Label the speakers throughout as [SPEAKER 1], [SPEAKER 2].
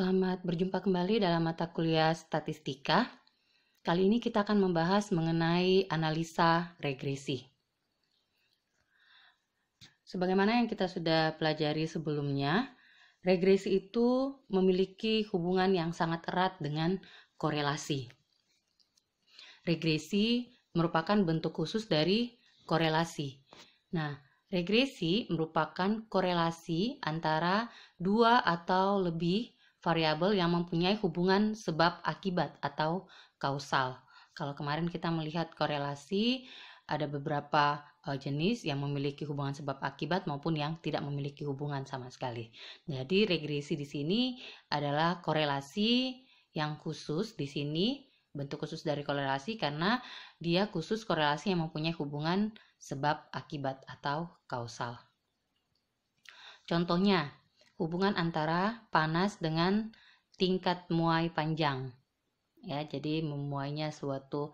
[SPEAKER 1] Selamat berjumpa kembali dalam mata kuliah statistika. Kali ini kita akan membahas mengenai analisa regresi. Sebagaimana yang kita sudah pelajari sebelumnya, regresi itu memiliki hubungan yang sangat erat dengan korelasi. Regresi merupakan bentuk khusus dari korelasi. Nah, regresi merupakan korelasi antara dua atau lebih variabel yang mempunyai hubungan sebab akibat atau kausal. Kalau kemarin kita melihat korelasi, ada beberapa jenis yang memiliki hubungan sebab akibat maupun yang tidak memiliki hubungan sama sekali. Jadi regresi di sini adalah korelasi yang khusus di sini, bentuk khusus dari korelasi karena dia khusus korelasi yang mempunyai hubungan sebab akibat atau kausal. Contohnya, hubungan antara panas dengan tingkat muai panjang. Ya, jadi memuainya suatu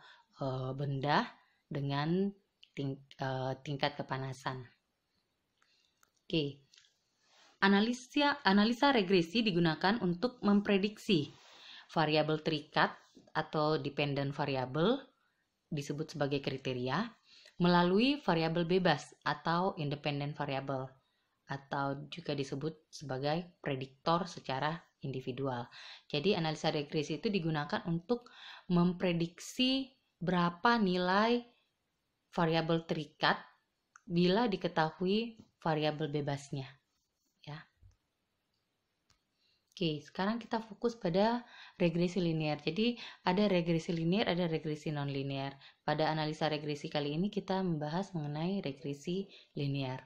[SPEAKER 1] benda dengan tingkat kepanasan. Oke. Analisa regresi digunakan untuk memprediksi variabel terikat atau dependent variable disebut sebagai kriteria melalui variabel bebas atau independent variable atau juga disebut sebagai prediktor secara individual. Jadi analisa regresi itu digunakan untuk memprediksi berapa nilai variabel terikat bila diketahui variabel bebasnya. Ya. Oke, sekarang kita fokus pada regresi linear. Jadi ada regresi linear, ada regresi non-linear. Pada analisa regresi kali ini kita membahas mengenai regresi linear.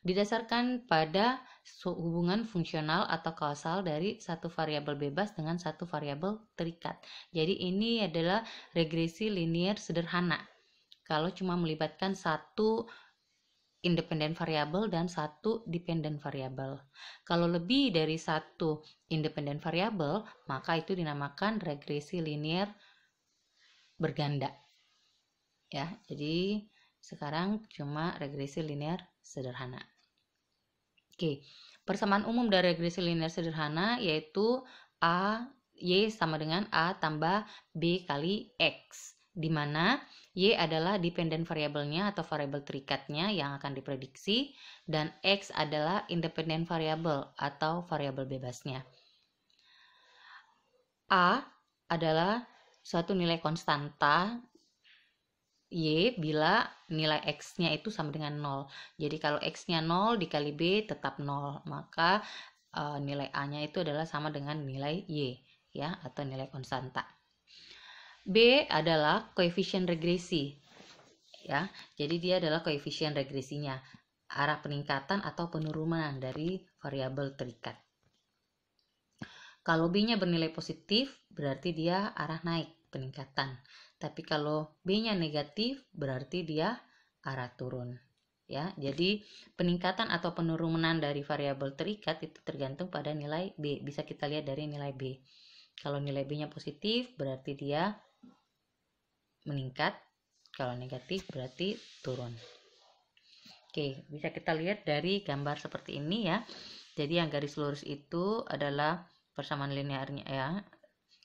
[SPEAKER 1] Didasarkan pada hubungan fungsional atau kausal dari satu variabel bebas dengan satu variabel terikat. Jadi ini adalah regresi linear sederhana. Kalau cuma melibatkan satu independent variabel dan satu dependent variabel. Kalau lebih dari satu independent variabel, maka itu dinamakan regresi linear berganda. Ya, jadi sekarang cuma regresi linear sederhana. Oke, persamaan umum dari regresi linear sederhana yaitu Y sama dengan A tambah B kali X, di mana Y adalah dependent variabelnya atau variabel terikatnya yang akan diprediksi, dan X adalah independent variable atau variabel bebasnya. A adalah suatu nilai konstanta Y bila nilai X-nya itu sama dengan 0. Jadi kalau X-nya 0 dikali B tetap 0, maka nilai A-nya itu adalah sama dengan nilai Y, ya, atau nilai konstanta. B adalah koefisien regresi, ya. Jadi dia adalah koefisien regresinya, arah peningkatan atau penurunan dari variabel terikat. Kalau B-nya bernilai positif, berarti dia arah naik, peningkatan. Tapi kalau B-nya negatif, berarti dia arah turun. Ya, jadi peningkatan atau penurunan dari variabel terikat itu tergantung pada nilai B. Bisa kita lihat dari nilai B. Kalau nilai B-nya positif, berarti dia meningkat. Kalau negatif, berarti turun. Oke, bisa kita lihat dari gambar seperti ini ya. Jadi yang garis lurus itu adalah persamaan linearnya ya,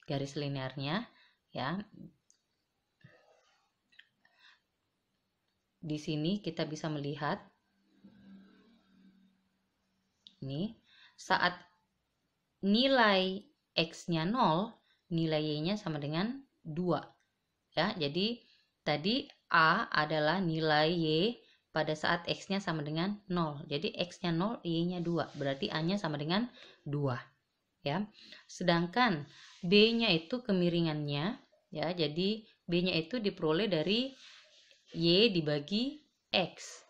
[SPEAKER 1] garis linearnya ya. Di sini kita bisa melihat ini saat nilai X-nya 0, nilai Y-nya sama dengan 2. Ya, jadi tadi A adalah nilai Y pada saat X-nya sama dengan 0. Jadi X-nya 0, Y-nya 2. Berarti A-nya sama dengan 2. Ya. Sedangkan B-nya itu kemiringannya ya. Jadi B-nya itu diperoleh dari Y dibagi X.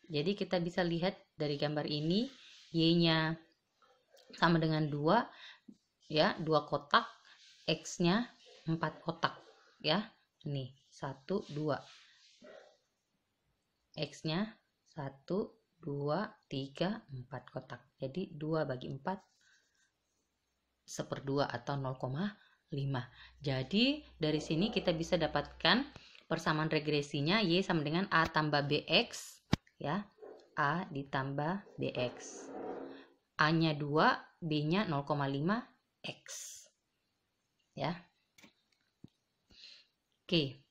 [SPEAKER 1] Jadi kita bisa lihat dari gambar ini, Y-nya sama dengan 2 ya, 2 kotak, X-nya 4 kotak ya. Ini 1 2. X-nya 1 2 3 4 kotak. Jadi 2 bagi 4 1/2 atau 0,5. Jadi dari sini kita bisa dapatkan persamaan regresinya Y sama dengan A tambah BX ya. A ditambah BX. A-nya 2, B-nya 0,5, X. Ya. Oke.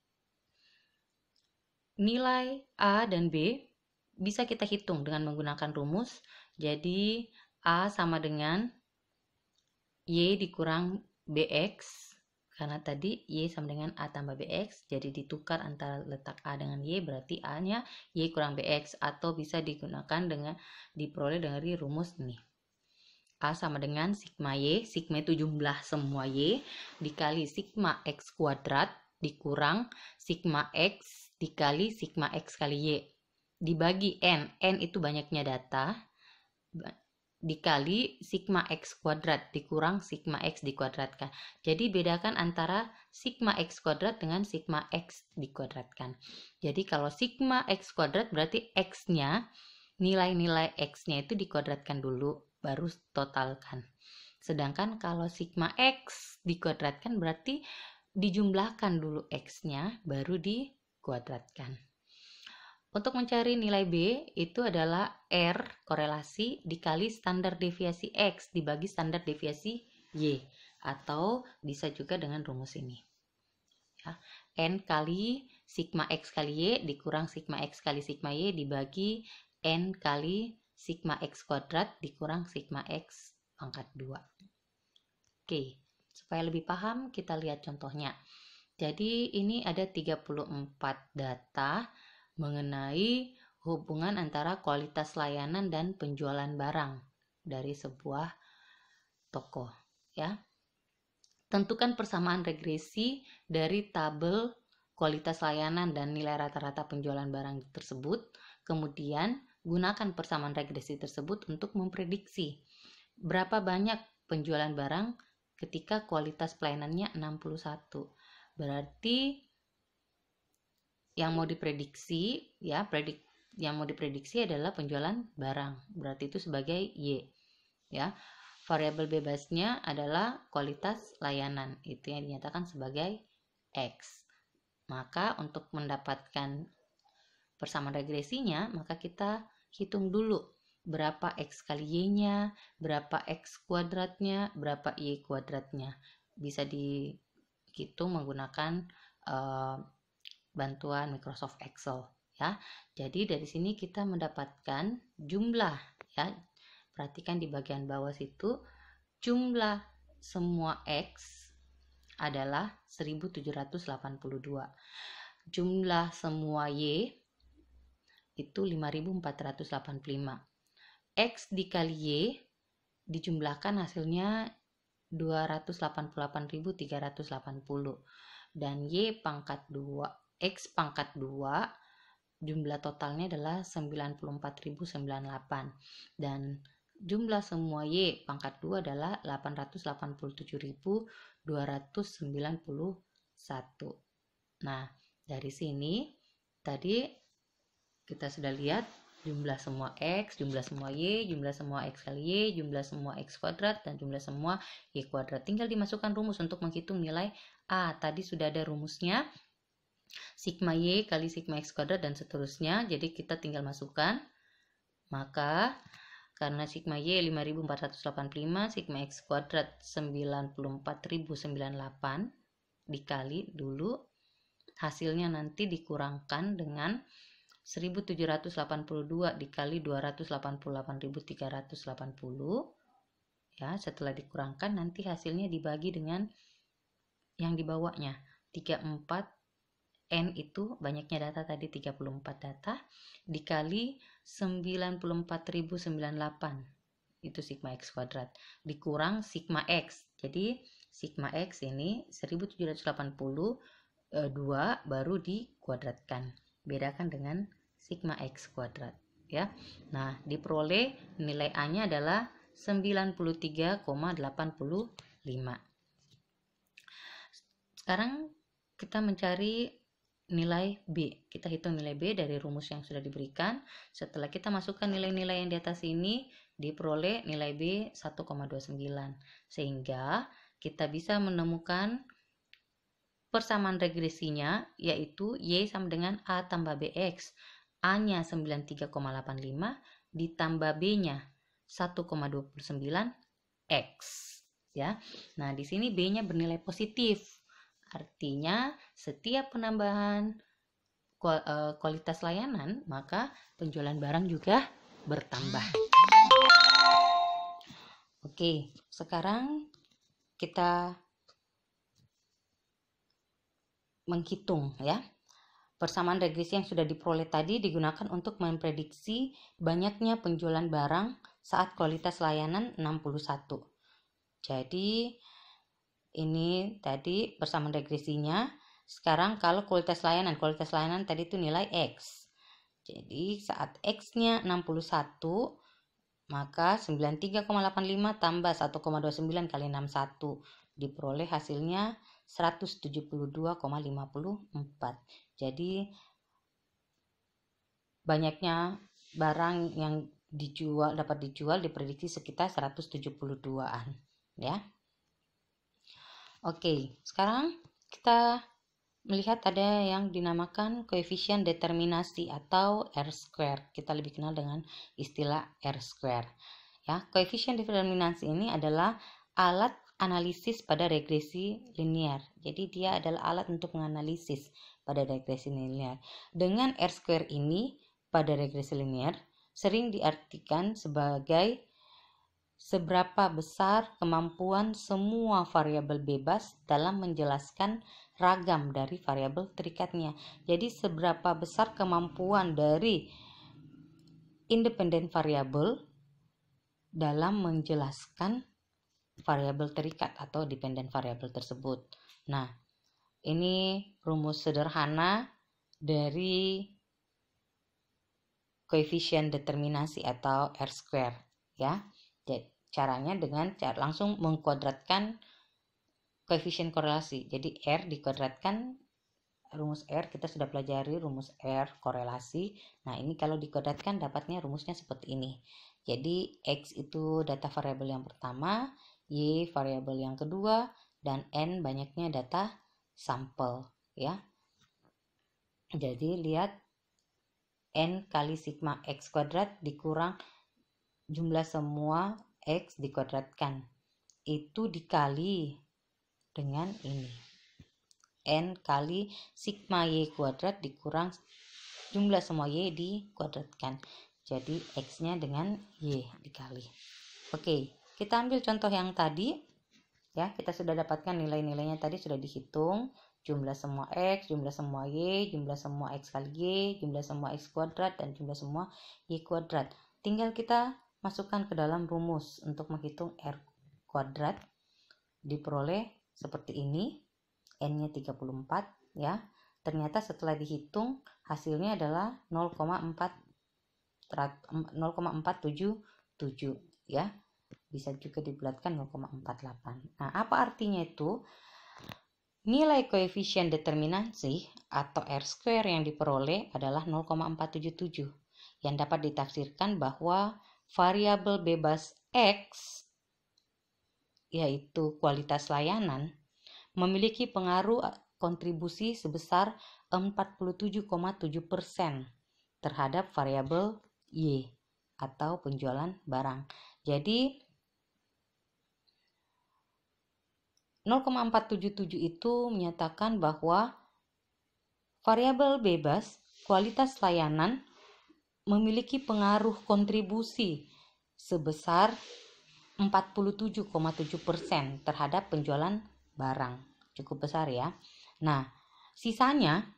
[SPEAKER 1] Nilai A dan B bisa kita hitung dengan menggunakan rumus. Jadi A sama dengan Y dikurang BX. Karena tadi Y sama dengan A tambah BX, jadi ditukar antara letak A dengan Y, berarti A-nya Y kurang BX, atau bisa digunakan dengan diperoleh dari rumus ini. A sama dengan sigma Y, sigma itu jumlah semua Y, dikali sigma X kuadrat, dikurang sigma X, dikali sigma X kali Y. Dibagi N itu banyaknya data, dikali sigma X kuadrat dikurang sigma X dikuadratkan. Jadi bedakan antara sigma X kuadrat dengan sigma X dikuadratkan. Jadi kalau sigma X kuadrat berarti X-nya, nilai-nilai X-nya itu dikuadratkan dulu, baru totalkan. Sedangkan kalau sigma X dikuadratkan berarti dijumlahkan dulu X-nya, baru dikuadratkan. Untuk mencari nilai B itu adalah R korelasi dikali standar deviasi X dibagi standar deviasi Y, atau bisa juga dengan rumus ini. Ya, N kali sigma X kali Y dikurang sigma X kali sigma Y dibagi N kali sigma X kuadrat dikurang sigma X pangkat 2. Oke, supaya lebih paham kita lihat contohnya. Jadi ini ada 34 data mengenai hubungan antara kualitas layanan dan penjualan barang dari sebuah toko, ya. Tentukan persamaan regresi dari tabel kualitas layanan dan nilai rata-rata penjualan barang tersebut. Kemudian gunakan persamaan regresi tersebut untuk memprediksi berapa banyak penjualan barang ketika kualitas pelayanannya 61. Berarti yang mau diprediksi yang mau diprediksi adalah penjualan barang, berarti itu sebagai Y, ya. Variabel bebasnya adalah kualitas layanan, itu yang dinyatakan sebagai X. Maka untuk mendapatkan persamaan regresinya, maka kita hitung dulu berapa X kali Y-nya, berapa X kuadratnya, berapa Y kuadratnya. Bisa dihitung menggunakan bantuan Microsoft Excel, ya. Jadi dari sini kita mendapatkan jumlah, ya. Perhatikan di bagian bawah situ, jumlah semua X adalah 1782. Jumlah semua Y itu 5485. X dikali Y dijumlahkan hasilnya 288.380, dan Y pangkat 2 X pangkat 2 jumlah totalnya adalah 94.098, dan jumlah semua Y pangkat 2 adalah 887.291. Nah, dari sini tadi kita sudah lihat jumlah semua X, jumlah semua Y, jumlah semua X kali Y, jumlah semua X kuadrat, dan jumlah semua Y kuadrat. Tinggal dimasukkan rumus untuk menghitung nilai A. Tadi sudah ada rumusnya, sigma Y kali sigma X kuadrat dan seterusnya. Jadi kita tinggal masukkan. Maka karena sigma Y 5485, sigma X kuadrat 94.098 dikali dulu, hasilnya nanti dikurangkan dengan 1782 dikali 288.380, ya. Setelah dikurangkan nanti hasilnya dibagi dengan yang di bawahnya 34. N itu banyaknya data tadi 34 data dikali 94.098, itu sigma X kuadrat, dikurang sigma X. Jadi sigma X ini 1782 baru dikuadratkan. Bedakan dengan sigma X kuadrat, ya. Nah, diperoleh nilai A-nya adalah 93,85. Sekarang kita mencari nilai B. Kita hitung nilai B dari rumus yang sudah diberikan. Setelah kita masukkan nilai-nilai yang di atas ini, diperoleh nilai B 1,29. Sehingga kita bisa menemukan persamaan regresinya, yaitu Y sama dengan A tambah BX. A-nya 93,85 ditambah B-nya 1,29 X. ya. Nah, di sini B-nya bernilai positif. Artinya setiap penambahan kualitas layanan, maka penjualan barang juga bertambah. Oke, sekarang kita menghitung ya. Persamaan regresi yang sudah diperoleh tadi digunakan untuk memprediksi banyaknya penjualan barang saat kualitas layanan 61. Jadi ini tadi persamaan regresinya. Sekarang kalau kualitas layanan tadi itu nilai X. Jadi saat X-nya 61, maka 93,85 tambah 1,29 kali 61 diperoleh hasilnya 172,54. Jadi banyaknya barang yang dapat dijual diprediksi sekitar 172-an ya. Oke, sekarang kita melihat ada yang dinamakan koefisien determinasi atau R-square. Kita lebih kenal dengan istilah R-square. Ya, koefisien determinasi ini adalah alat analisis pada regresi linear. Jadi dia adalah alat untuk menganalisis pada regresi linear. Dengan R-square ini pada regresi linear sering diartikan sebagai seberapa besar kemampuan semua variabel bebas dalam menjelaskan ragam dari variabel terikatnya. Jadi seberapa besar kemampuan dari independen variabel dalam menjelaskan variabel terikat atau dependen variabel tersebut. Nah, ini rumus sederhana dari koefisien determinasi atau R-square ya. Jadi, caranya dengan langsung mengkuadratkan koefisien korelasi. Jadi R dikuadratkan, rumus R kita sudah pelajari rumus R korelasi. Nah, ini kalau dikuadratkan dapatnya rumusnya seperti ini. Jadi X itu data variabel yang pertama, Y variabel yang kedua, dan N banyaknya data sampel ya. Jadi lihat N kali sigma X kuadrat dikurang jumlah semua X dikuadratkan. Itu dikali dengan ini. N kali sigma Y kuadrat dikurang jumlah semua Y dikuadratkan. Jadi X-nya dengan Y dikali. Oke, kita ambil contoh yang tadi. Ya, kita sudah dapatkan nilai-nilainya tadi sudah dihitung. Jumlah semua X, jumlah semua Y, jumlah semua X kali Y, jumlah semua X kuadrat, dan jumlah semua Y kuadrat. Tinggal kita masukkan ke dalam rumus untuk menghitung R kuadrat. Diperoleh seperti ini. N-nya 34 ya. Ternyata setelah dihitung hasilnya adalah 0,477 ya. Bisa juga dibulatkan 0,48. Nah, apa artinya itu? Nilai koefisien determinasi atau R-square yang diperoleh adalah 0,477 yang dapat ditafsirkan bahwa variabel bebas X yaitu kualitas layanan memiliki pengaruh kontribusi sebesar 47,7% terhadap variabel Y atau penjualan barang. Jadi 0,477 itu menyatakan bahwa variabel bebas kualitas layanan memiliki pengaruh kontribusi sebesar 47,7% terhadap penjualan barang. Cukup besar ya. Nah, sisanya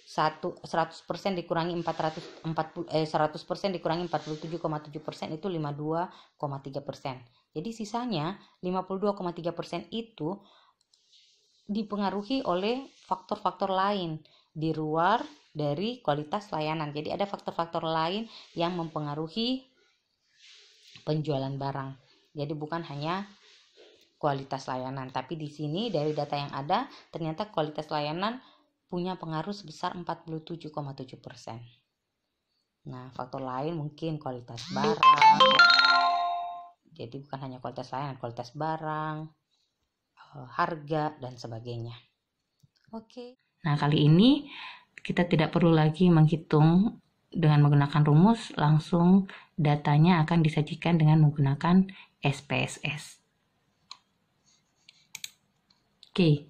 [SPEAKER 1] 100% dikurangi 100% dikurangi 47,7% itu 52,3%. Jadi sisanya 52,3% itu dipengaruhi oleh faktor-faktor lain di luar dari kualitas layanan. Jadi ada faktor-faktor lain yang mempengaruhi penjualan barang. Jadi bukan hanya kualitas layanan, tapi di sini dari data yang ada ternyata kualitas layanan punya pengaruh sebesar 47,7%. Nah, faktor lain mungkin kualitas barang. Jadi bukan hanya kualitas layanan, kualitas barang, harga, dan sebagainya. Oke. Nah, kali ini kita tidak perlu lagi menghitung dengan menggunakan rumus, langsung datanya akan disajikan dengan menggunakan SPSS. Oke,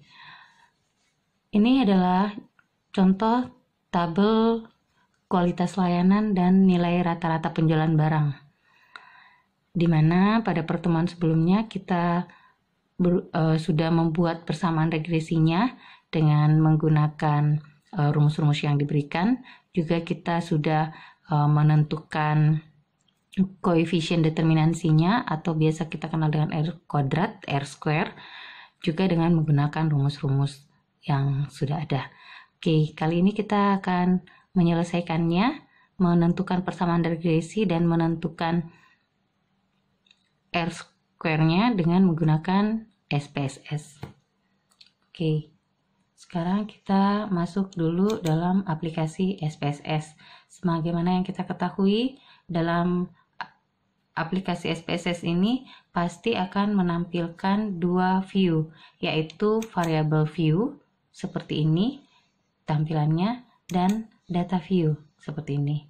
[SPEAKER 1] ini adalah contoh tabel kualitas layanan dan nilai rata-rata penjualan barang, di mana pada pertemuan sebelumnya kita sudah membuat persamaan regresinya dengan menggunakan rumus-rumus yang diberikan. Juga kita sudah menentukan koefisien determinansinya atau biasa kita kenal dengan R kuadrat, R square, juga dengan menggunakan rumus-rumus yang sudah ada. Oke, kali ini kita akan menyelesaikannya, menentukan persamaan regresi dan menentukan R square-nya dengan menggunakan SPSS. Oke, sekarang kita masuk dulu dalam aplikasi SPSS. Sebagaimana yang kita ketahui, dalam aplikasi SPSS ini pasti akan menampilkan dua view, yaitu variable view seperti ini tampilannya dan data view seperti ini.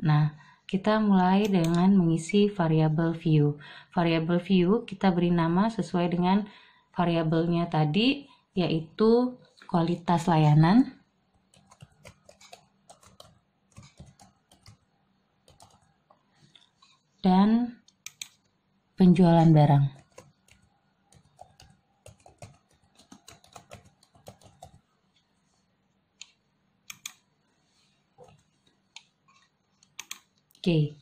[SPEAKER 1] Nah, kita mulai dengan mengisi variable view. Variable view kita beri nama sesuai dengan variabelnya tadi, yaitu kualitas layanan dan penjualan barang. Oke,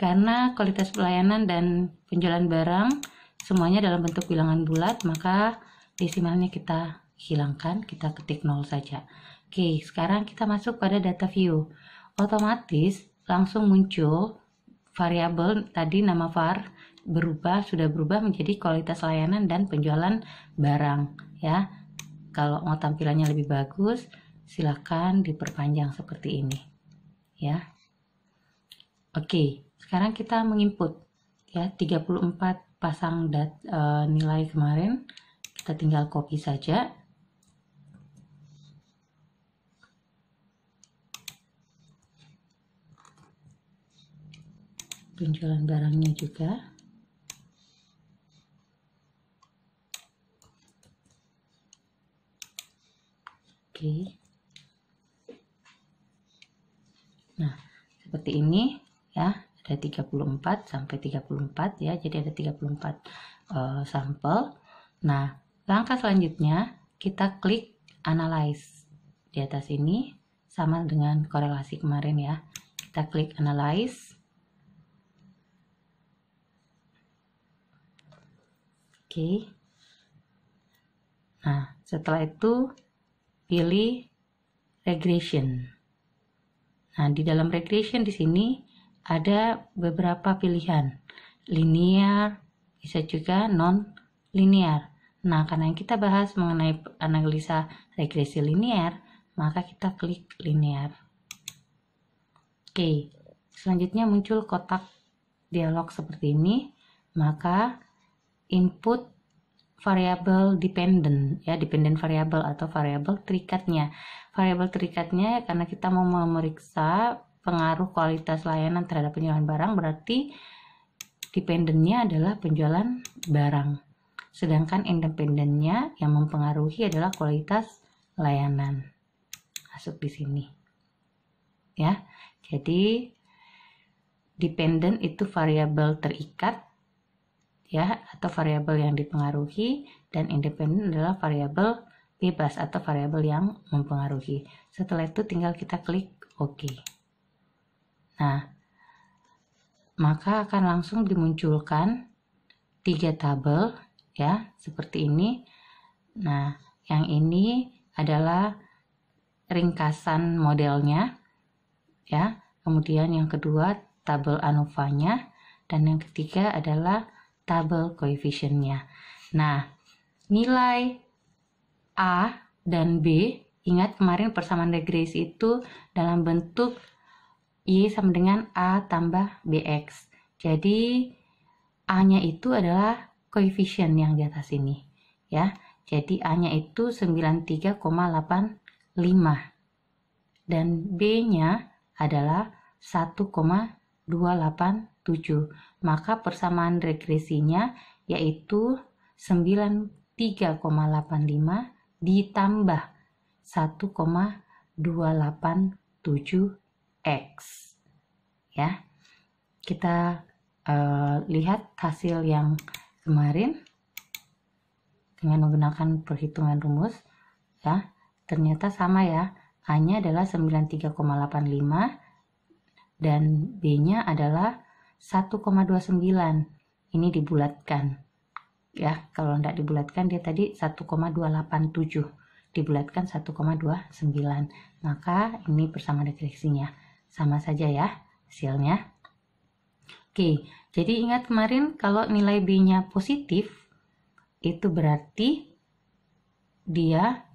[SPEAKER 1] karena kualitas pelayanan dan penjualan barang semuanya dalam bentuk bilangan bulat, maka desimalnya kita hilangkan, kita ketik 0 saja. Oke, sekarang kita masuk pada data view. Otomatis langsung muncul variabel tadi, nama var sudah berubah menjadi kualitas layanan dan penjualan barang, ya. Kalau mau tampilannya lebih bagus, silahkan diperpanjang seperti ini, ya. Oke, sekarang kita menginput, ya, 34 pasang nilai kemarin, kita tinggal copy saja. Penjualan barangnya juga. Oke. Nah, seperti ini, ya, ada 34 sampai 34, ya, jadi ada 34 sampel. Nah, langkah selanjutnya kita klik analyze di atas ini, sama dengan korelasi kemarin, ya. Kita klik analyze. Oke. Nah, setelah itu pilih regression. Nah, di dalam regression di sini ada beberapa pilihan, linear, bisa juga non-linear. Nah, karena yang kita bahas mengenai analisa regresi linear, maka kita klik linear. Oke, selanjutnya muncul kotak dialog seperti ini, maka input variabel dependent, ya, dependent variable atau variabel terikatnya. Variabel terikatnya karena kita mau memeriksa pengaruh kualitas layanan terhadap penjualan barang, berarti dependentnya adalah penjualan barang, sedangkan independennya yang mempengaruhi adalah kualitas layanan. Masuk di sini, ya. Jadi dependent itu variabel terikat, ya, atau variabel yang dipengaruhi, dan independen adalah variabel bebas atau variabel yang mempengaruhi. Setelah itu tinggal kita klik OK. Nah, maka akan langsung dimunculkan 3 tabel, ya, seperti ini. Nah, yang ini adalah ringkasan modelnya, ya. Kemudian yang kedua tabel ANOVA-nya, dan yang ketiga adalah tabel koefisiennya. Nah, nilai A dan B, ingat kemarin persamaan regresi itu dalam bentuk Y sama dengan A tambah BX. Jadi A-nya itu adalah koefisien yang di atas ini, ya. Jadi A-nya itu 93,85 dan B-nya adalah 1,287. Maka persamaan regresinya yaitu 9,287 3,85 ditambah 1,287x. Ya, kita lihat hasil yang kemarin dengan menggunakan perhitungan rumus, ya, ternyata sama ya. A-nya adalah 93,85 dan B-nya adalah 1,29. Ini dibulatkan. Ya, kalau tidak dibulatkan dia tadi 1,287, dibulatkan 1,29, maka ini bersama regresinya sama saja ya hasilnya. Oke, jadi ingat kemarin kalau nilai B-nya positif itu berarti dia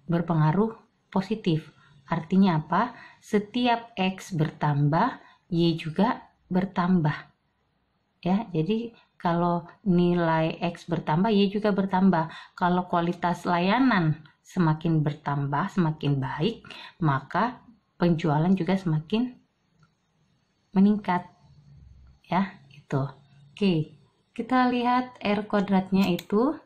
[SPEAKER 1] berpengaruh positif. Artinya apa? Setiap X bertambah, Y juga bertambah. Ya, jadi kalau nilai X bertambah, Y juga bertambah. Kalau kualitas layanan semakin bertambah, semakin baik, maka penjualan juga semakin meningkat. Ya, itu. Oke, kita lihat R kuadratnya itu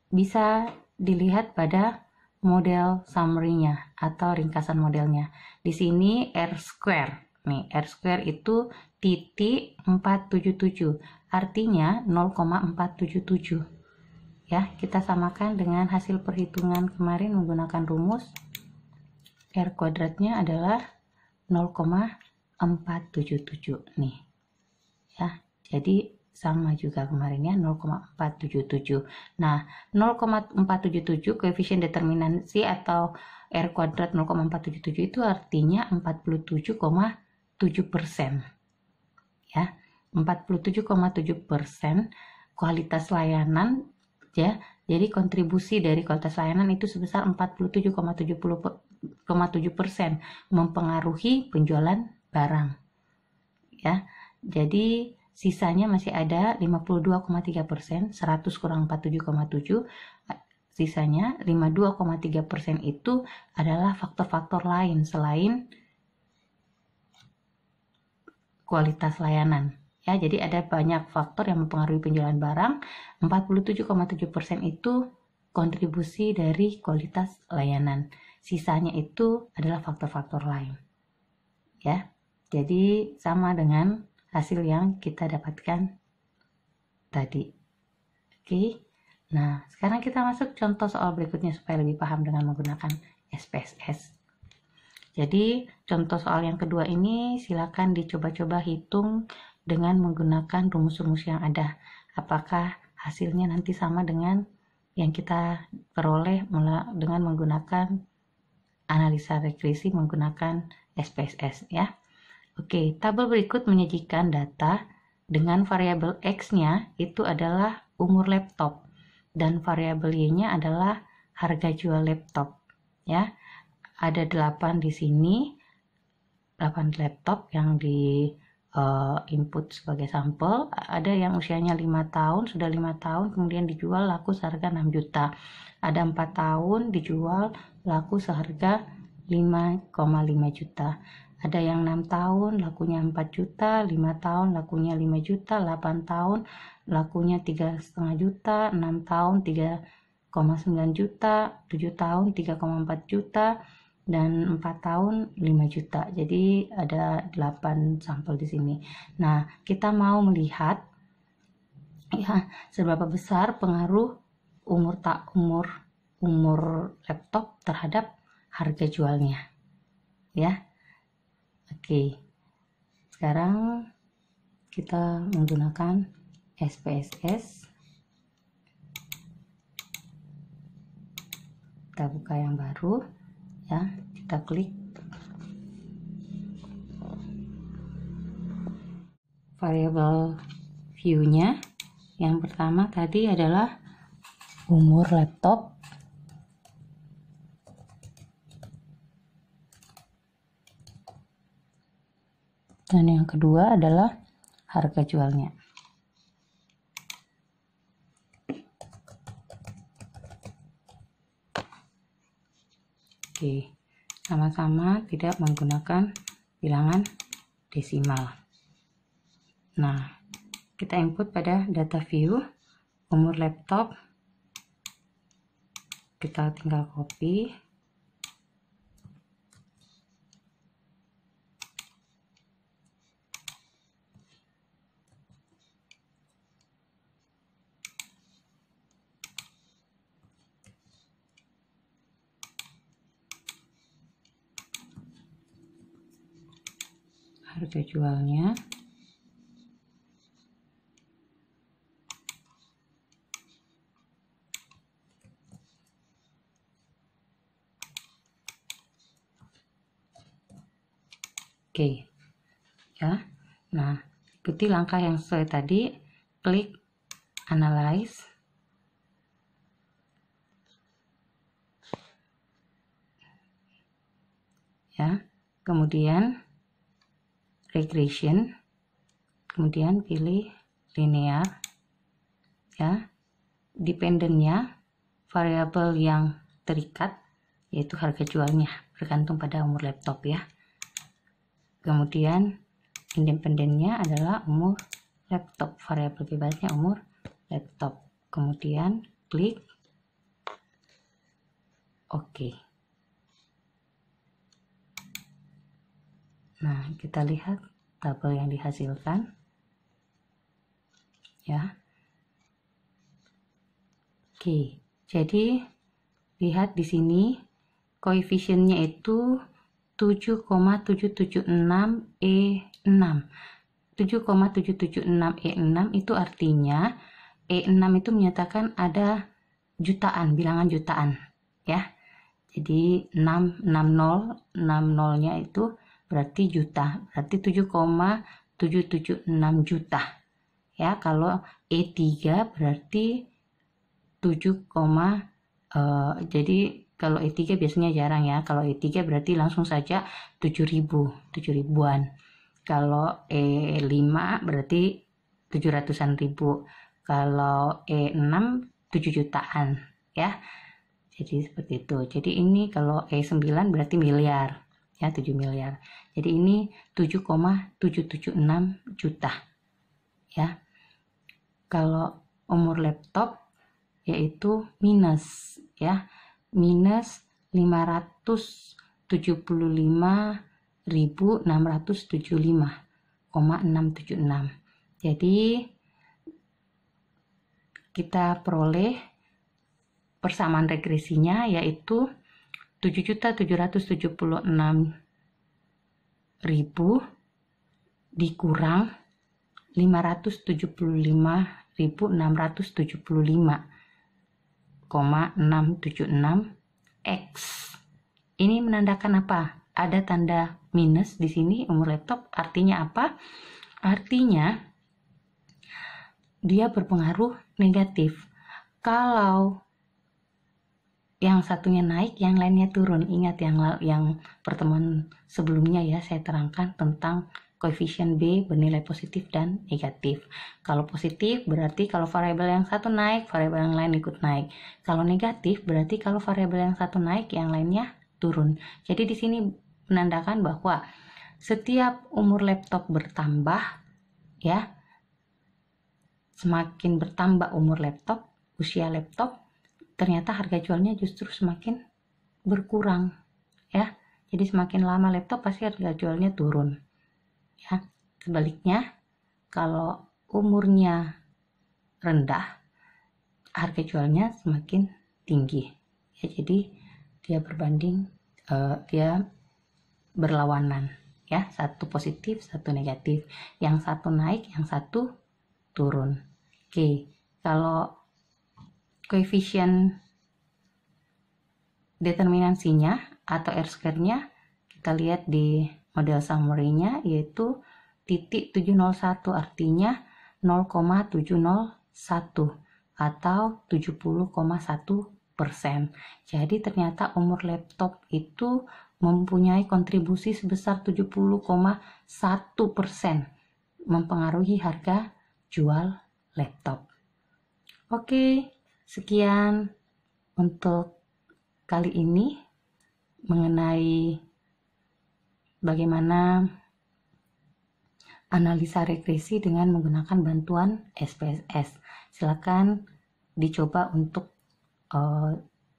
[SPEAKER 1] bisa dilihat pada model summary-nya atau ringkasan modelnya. Di sini R square. Nih, R square itu titik 477, artinya 0,477. Ya, kita samakan dengan hasil perhitungan kemarin menggunakan rumus. R kuadratnya adalah 0,477 nih. Ya, jadi sama juga kemarin ya, 0,477. Nah, 0,477 koefisien determinansi atau R kuadrat 0,477 itu artinya 47,7%. Ya, 47,7% kualitas layanan ya. Jadi kontribusi dari kualitas layanan itu sebesar 47,7% mempengaruhi penjualan barang. Ya. Jadi sisanya masih ada 52,3%, 100 kurang 47,7, sisanya 52,3% itu adalah faktor-faktor lain selain kualitas layanan. Ya, jadi ada banyak faktor yang mempengaruhi penjualan barang. 47,7% itu kontribusi dari kualitas layanan. Sisanya itu adalah faktor-faktor lain. Ya. Jadi sama dengan hasil yang kita dapatkan tadi. Oke. Nah, sekarang kita masuk contoh soal berikutnya supaya lebih paham dengan menggunakan SPSS. Jadi, contoh soal yang kedua ini silakan dicoba-coba hitung dengan menggunakan rumus-rumus yang ada. Apakah hasilnya nanti sama dengan yang kita peroleh dengan menggunakan analisa regresi menggunakan SPSS ya. Oke, tabel berikut menyajikan data dengan variabel X-nya itu adalah umur laptop dan variabel Y-nya adalah harga jual laptop ya. Ada 8 di sini, 8 laptop yang di input sebagai sampel. Ada yang usianya 5 tahun, sudah 5 tahun kemudian dijual laku seharga 6 juta. Ada 4 tahun dijual laku seharga 5,5 juta. Ada yang 6 tahun lakunya 4 juta, 5 tahun lakunya 5 juta, 8 tahun lakunya 3,5 juta, 6 tahun 3,9 juta, 7 tahun 3,4 juta, dan 4 tahun 5 juta. Jadi ada 8 sampel di sini. Nah, kita mau melihat ya seberapa besar pengaruh umur laptop terhadap harga jualnya. Ya. Oke. Sekarang kita menggunakan SPSS. Kita buka yang baru. Ya, kita klik variabel view-nya. Yang pertama tadi adalah umur laptop. Dan yang kedua adalah harga jualnya. Oke, sama-sama tidak menggunakan bilangan desimal. Nah, kita input pada data view umur laptop kita tinggal copy. Harga jualnya. Oke. Ya. Nah, ikuti langkah yang sesuai tadi, klik analyze. Ya. Kemudian regression, kemudian pilih linear, ya. Dependennya variabel yang terikat yaitu harga jualnya bergantung pada umur laptop, ya. Kemudian independennya adalah umur laptop, variabel bebasnya umur laptop. Kemudian klik OK. Nah, kita lihat tabel yang dihasilkan, ya. Oke, jadi lihat di sini koefisiennya itu 7,776 E6. 7,776 E6 itu artinya E6 itu menyatakan ada jutaan, bilangan jutaan, ya. Jadi 60 nya itu berarti juta, berarti 7,776 juta, ya. Kalau E3 berarti 7, jadi kalau E3 biasanya jarang, ya. Kalau E3 berarti langsung saja 7.000-an. Kalau E5 berarti 700-an ribu. Kalau E6 7 jutaan, ya. Jadi seperti itu. Jadi ini kalau E9 berarti miliar, ya, 7 miliar. Jadi ini 7,776 juta, ya. Kalau umur laptop yaitu minus, ya, minus 575.675,676. Jadi kita peroleh persamaan regresinya yaitu 7.776.000 dikurang 575.675,676 X. Ini menandakan apa? Ada tanda minus di sini umur laptop. Artinya apa? Artinya dia berpengaruh negatif. Kalau yang satunya naik, yang lainnya turun. Ingat yang pertemuan sebelumnya, ya, saya terangkan tentang koefisien B bernilai positif dan negatif. Kalau positif berarti kalau variabel yang satu naik, variabel yang lain ikut naik. Kalau negatif berarti kalau variabel yang satu naik, yang lainnya turun. Jadi di sini menandakan bahwa setiap umur laptop bertambah, ya, semakin bertambah umur laptop, usia laptop, ternyata harga jualnya justru semakin berkurang, ya. Jadi semakin lama laptop pasti harga jualnya turun, ya. Sebaliknya kalau umurnya rendah, harga jualnya semakin tinggi, ya. Jadi dia berbanding, dia berlawanan, ya. Satu positif, satu negatif, yang satu naik, yang satu turun. Oke, kalau koefisien determinansinya atau R-square-nya kita lihat di model summary-nya yaitu titik 701, artinya 0,701 atau 70,1%. Jadi ternyata umur laptop itu mempunyai kontribusi sebesar 70,1% mempengaruhi harga jual laptop. Oke, sekian untuk kali ini mengenai bagaimana analisa regresi dengan menggunakan bantuan SPSS. Silakan dicoba untuk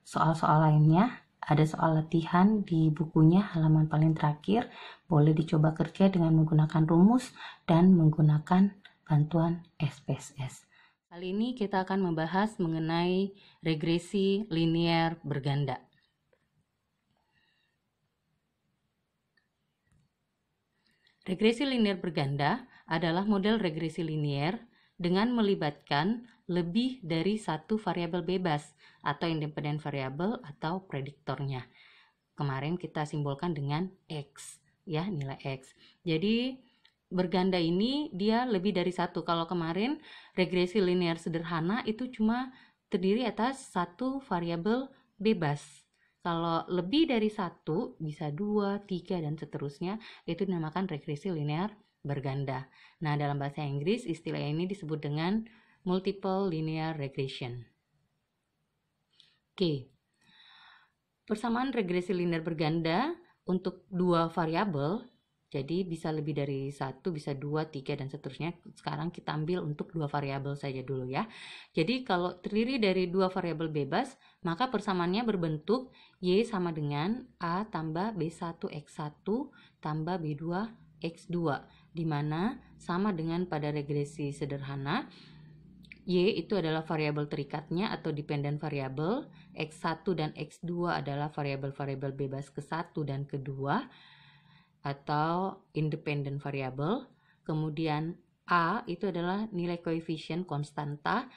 [SPEAKER 1] soal-soal lainnya. Ada soal latihan di bukunya halaman paling terakhir, boleh dicoba kerja dengan menggunakan rumus dan menggunakan bantuan SPSS. Kali ini kita akan membahas mengenai regresi linier berganda. Regresi linier berganda adalah model regresi linier dengan melibatkan lebih dari satu variabel bebas atau independen variabel atau prediktornya. Kemarin kita simbolkan dengan X, ya, nilai X. Jadi berganda ini dia lebih dari satu. Kalau kemarin regresi linier sederhana itu cuma terdiri atas satu variabel bebas. Kalau lebih dari satu, bisa 2, 3, dan seterusnya, itu dinamakan regresi linear berganda. Nah, dalam bahasa Inggris, istilah ini disebut dengan multiple linear regression. Oke, persamaan regresi linear berganda untuk dua variabel, jadi bisa lebih dari satu, bisa 2, 3, dan seterusnya. Sekarang kita ambil untuk dua variabel saja dulu ya. Jadi kalau terdiri dari dua variabel bebas, maka persamaannya berbentuk Y sama dengan A tambah B1X1 tambah B2X2, di mana sama dengan pada regresi sederhana, Y itu adalah variabel terikatnya atau dependent variable, X1 dan X2 adalah variabel-variabel bebas ke-1 dan ke-2 atau independent variable. Kemudian A itu adalah nilai koefisien konstanta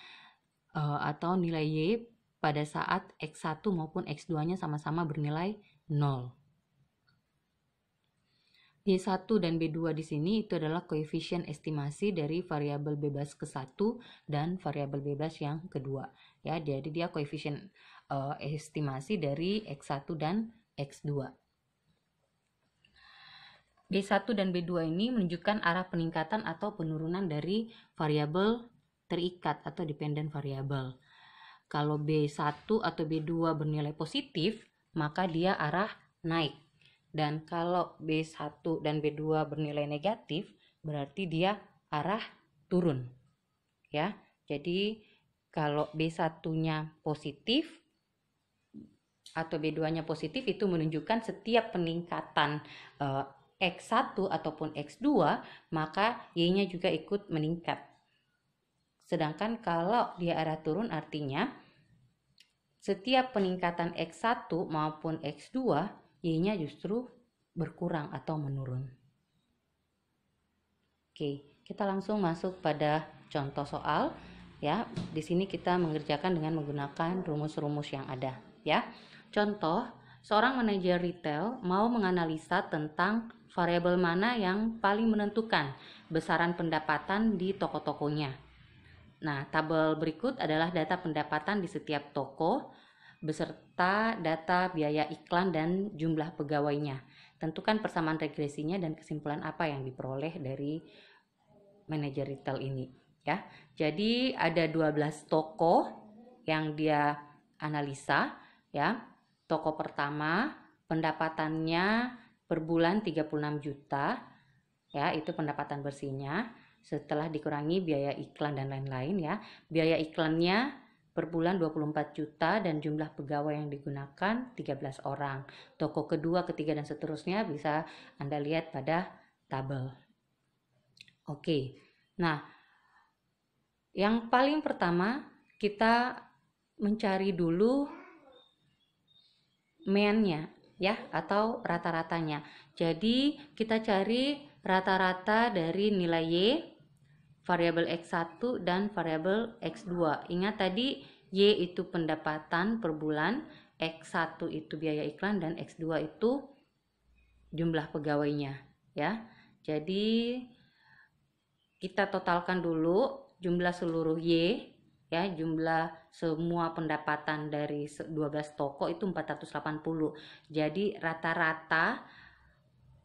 [SPEAKER 1] atau nilai Y pada saat X1 maupun X2-nya sama-sama bernilai 0. B1 dan B2 di sini itu adalah koefisien estimasi dari variabel bebas ke-1 dan variabel bebas yang kedua. Ya, jadi dia koefisien estimasi dari X1 dan X2. B1 dan B2 ini menunjukkan arah peningkatan atau penurunan dari variabel terikat atau dependent variable. Kalau B1 atau B2 bernilai positif, maka dia arah naik. Dan kalau B1 dan B2 bernilai negatif, berarti dia arah turun. Ya. Jadi kalau B1-nya positif atau B2-nya positif, itu menunjukkan setiap peningkatan X1 ataupun X2, maka Y-nya juga ikut meningkat. Sedangkan kalau dia arah turun, artinya setiap peningkatan X1 maupun X2, Y-nya justru berkurang atau menurun. Oke, kita langsung masuk pada contoh soal. Ya, di sini kita mengerjakan dengan menggunakan rumus-rumus yang ada. Ya, contoh, seorang manajer retail mau menganalisa tentang variabel mana yang paling menentukan besaran pendapatan di toko-tokonya. Nah, tabel berikut adalah data pendapatan di setiap toko beserta data biaya iklan dan jumlah pegawainya. Tentukan persamaan regresinya dan kesimpulan apa yang diperoleh dari manajer retail ini, ya. Jadi ada 12 toko yang dia analisa, ya. Toko pertama pendapatannya per bulan 36 juta, ya, itu pendapatan bersihnya. Setelah dikurangi biaya iklan dan lain-lain, ya. Biaya iklannya per bulan 24 juta dan jumlah pegawai yang digunakan 13 orang. Toko kedua, ketiga, dan seterusnya bisa Anda lihat pada tabel. Oke, nah yang paling pertama kita mencari dulu mean-nya, ya, atau rata-ratanya. Jadi kita cari rata-rata dari nilai Y, variabel X1 dan variabel X2. Ingat tadi Y itu pendapatan per bulan, X1 itu biaya iklan, dan X2 itu jumlah pegawainya, ya. Jadi kita totalkan dulu jumlah seluruh Y, ya, jumlah semua pendapatan dari 12 toko itu 480. Jadi rata-rata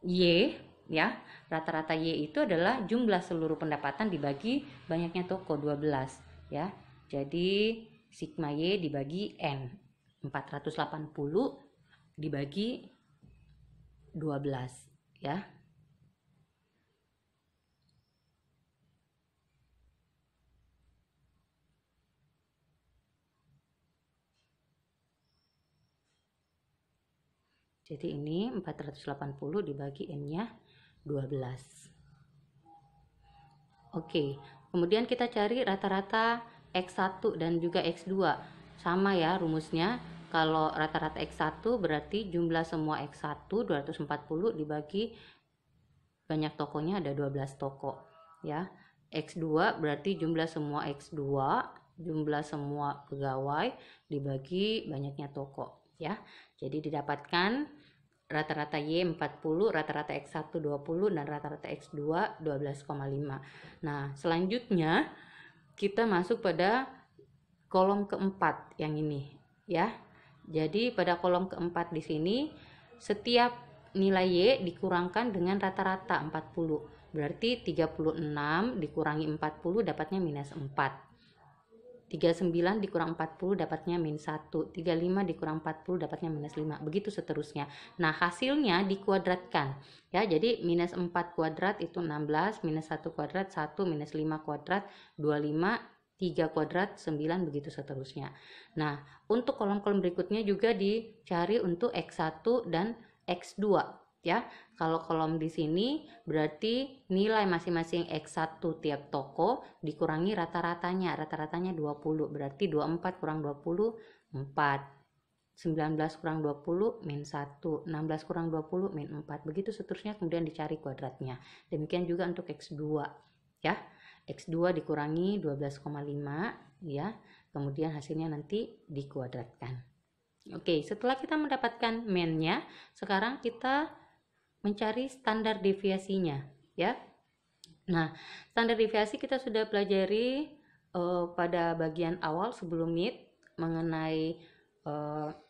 [SPEAKER 1] Y, ya, rata-rata Y itu adalah jumlah seluruh pendapatan dibagi banyaknya toko 12, ya. Jadi sigma Y dibagi N, 480 dibagi 12, ya. Jadi ini 480 dibagi N-nya 12. Oke, kemudian kita cari rata-rata X1 dan juga X2. Sama ya rumusnya. Kalau rata-rata X1 berarti jumlah semua X1 240 dibagi banyak tokonya ada 12 toko ya. X2 berarti jumlah semua X2, jumlah semua pegawai dibagi banyaknya toko ya. Jadi didapatkan rata-rata Y 40, rata-rata X1 20 dan rata-rata X2 12,5. Nah, selanjutnya kita masuk pada kolom keempat yang ini ya. Jadi pada kolom keempat di sini setiap nilai Y dikurangkan dengan rata-rata 40. Berarti 36 dikurangi 40 dapatnya minus 4. 39 dikurang 40 dapatnya min 1, 35 dikurang 40 dapatnya minus 5, begitu seterusnya. Nah, hasilnya dikuadratkan ya. Jadi minus 4 kuadrat itu 16, minus 1 kuadrat 1, minus 5 kuadrat 25, 3 kuadrat 9, begitu seterusnya. Nah, untuk kolom-kolom berikutnya juga dicari untuk X1 dan X2 ya. Kalau kolom di sini berarti nilai masing-masing X1 tiap toko dikurangi rata-ratanya. Rata-ratanya 20. Berarti 24 kurang 20 4. 19 kurang 20 min 1. 16 kurang 20 min 4. Begitu seterusnya, kemudian dicari kuadratnya. Demikian juga untuk X2 ya. X2 dikurangi 12,5 ya. Kemudian hasilnya nanti dikuadratkan. Oke, setelah kita mendapatkan min-nya, sekarang kita mencari standar deviasinya ya. Nah, standar deviasi kita sudah pelajari pada bagian awal sebelum MIT mengenai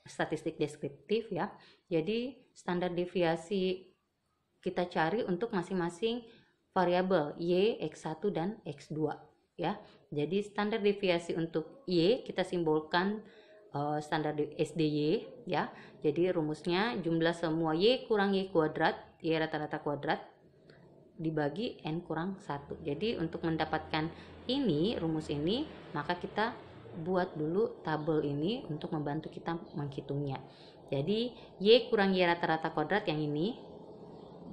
[SPEAKER 1] statistik deskriptif ya. Jadi standar deviasi kita cari untuk masing-masing variabel Y, X1 dan X2 ya. Jadi standar deviasi untuk Y kita simbolkan standar SDY ya. Jadi rumusnya jumlah semua Y kurang Y kuadrat, Y rata-rata kuadrat dibagi N kurang 1. Jadi untuk mendapatkan ini, rumus ini, maka kita buat dulu tabel ini untuk membantu kita menghitungnya. Jadi Y kurang Y rata-rata kuadrat yang ini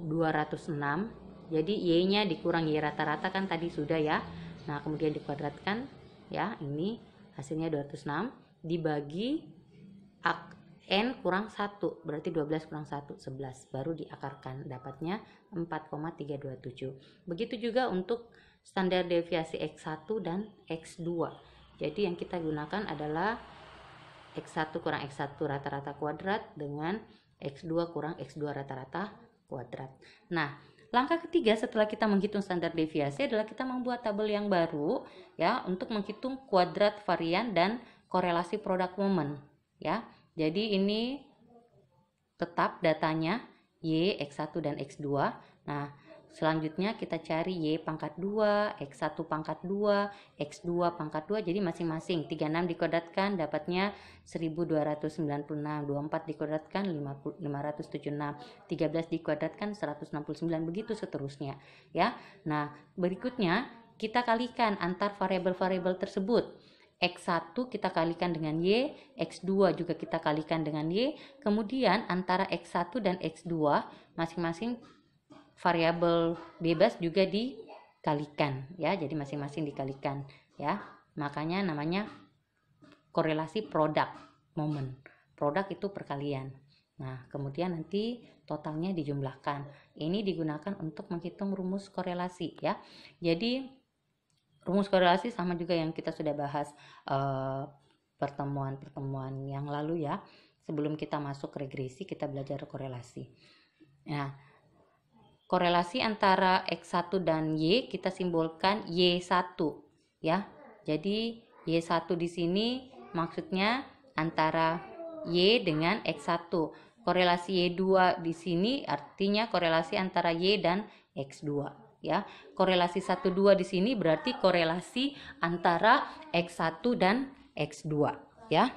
[SPEAKER 1] 206. Jadi Y-nya dikurang Y rata-rata kan tadi sudah ya. Nah, kemudian dikuadratkan ya, ini hasilnya 206 dibagi N kurang 1, berarti 12 kurang 1, 11, baru diakarkan, dapatnya 4,327. Begitu juga untuk standar deviasi X1 dan X2. Jadi yang kita gunakan adalah X1 kurang X1 rata-rata kuadrat dengan X2 kurang X2 rata-rata kuadrat. Nah, langkah ketiga setelah kita menghitung standar deviasi adalah kita membuat tabel yang baru ya untuk menghitung kuadrat varian dan korelasi produk momen ya. Jadi ini tetap datanya Y, X1 dan X2. Nah, selanjutnya kita cari Y pangkat 2, X1 pangkat 2, X2 pangkat 2. Jadi masing-masing 36 dikuadratkan dapatnya 1296, 24 dikuadratkan 576, 13 dikuadratkan 169, begitu seterusnya ya. Nah, berikutnya kita kalikan antar variabel-variabel tersebut. X1 kita kalikan dengan Y, X2 juga kita kalikan dengan Y, kemudian antara X1 dan X2 masing-masing variabel bebas juga dikalikan ya, jadi masing-masing dikalikan ya, makanya namanya korelasi produk momen. Produk itu perkalian. Nah, kemudian nanti totalnya dijumlahkan. Ini digunakan untuk menghitung rumus korelasi ya. Jadi rumus korelasi sama juga yang kita sudah bahas pertemuan-pertemuan yang lalu ya. Sebelum kita masuk regresi, kita belajar korelasi. Nah, korelasi antara X1 dan Y kita simbolkan Y1 ya. Jadi Y1 di sini maksudnya antara Y dengan X1. Korelasi Y2 di sini artinya korelasi antara Y dan X2 ya. Korelasi 1 2 di sini berarti korelasi antara X1 dan X2 ya.